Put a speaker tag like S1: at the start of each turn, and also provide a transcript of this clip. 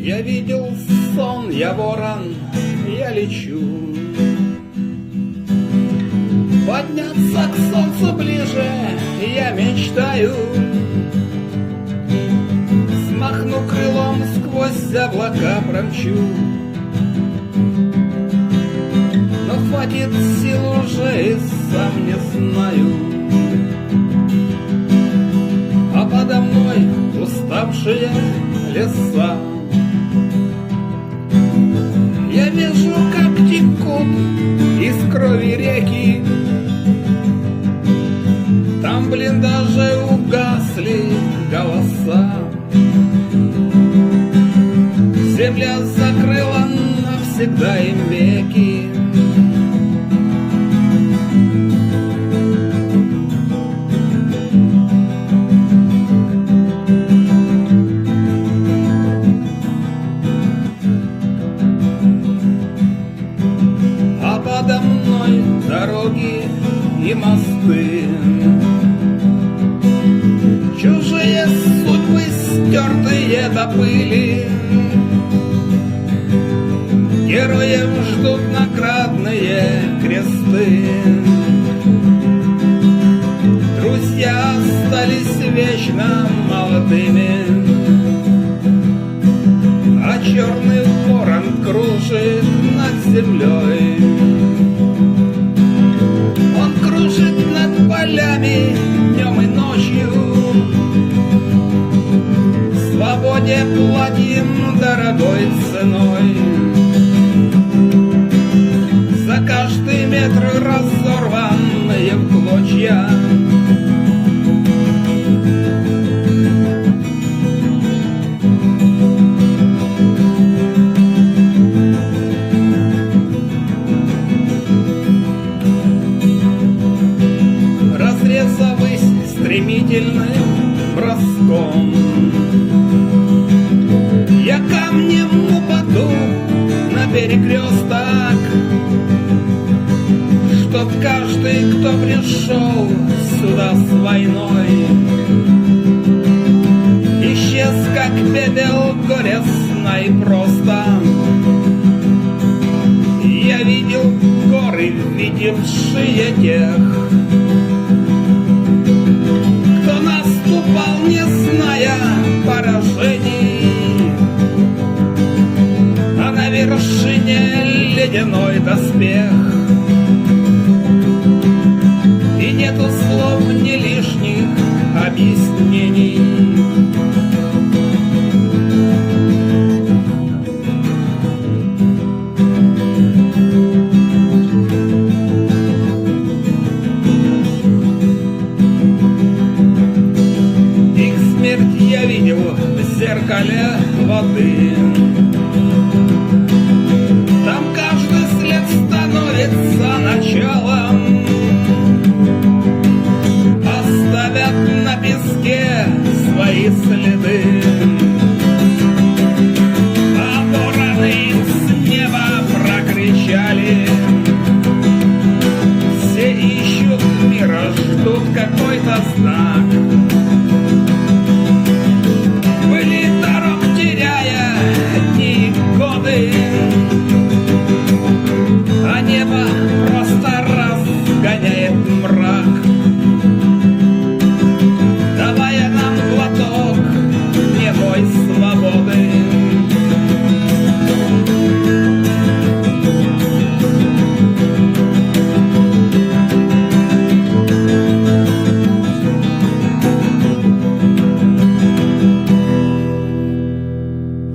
S1: Я видел сон, я ворон, я лечу. Подняться к солнцу ближе я мечтаю. Смахну крылом, сквозь облака промчу. Но хватит сил уже и сам не знаю. А подо мной уставшие леса. Я вижу, как текут из крови реки. Там, блин, даже угасли голоса. Земля закрыла навсегда им веки. А подо мной дороги и мосты. Чужие судьбы, стертые до пыли. Героев ждут наградные кресты. Друзья остались вечно молодыми, а черный ворон кружит над землей. Он кружит над полями днем и ночью. Свободе платим дорогой ценой. За каждый метр разорванные в клочья. Разрезавысь стремительным броском, я камнем упаду на перекресток, чтоб каждый, кто пришел сюда с войной, исчез, как пепел, горестно и просто. Я видел горы, видевшие тех, кто наступал, не зная поражений, а на вершине ледяной доспех. И нету слов, ни лишних объяснений. Их смерть я видел в зеркале воды. Там каждый след становится началом. Оставят на песке свои следы. А вороны с неба прокричали. Все ищут мира, ждут какой-то знак.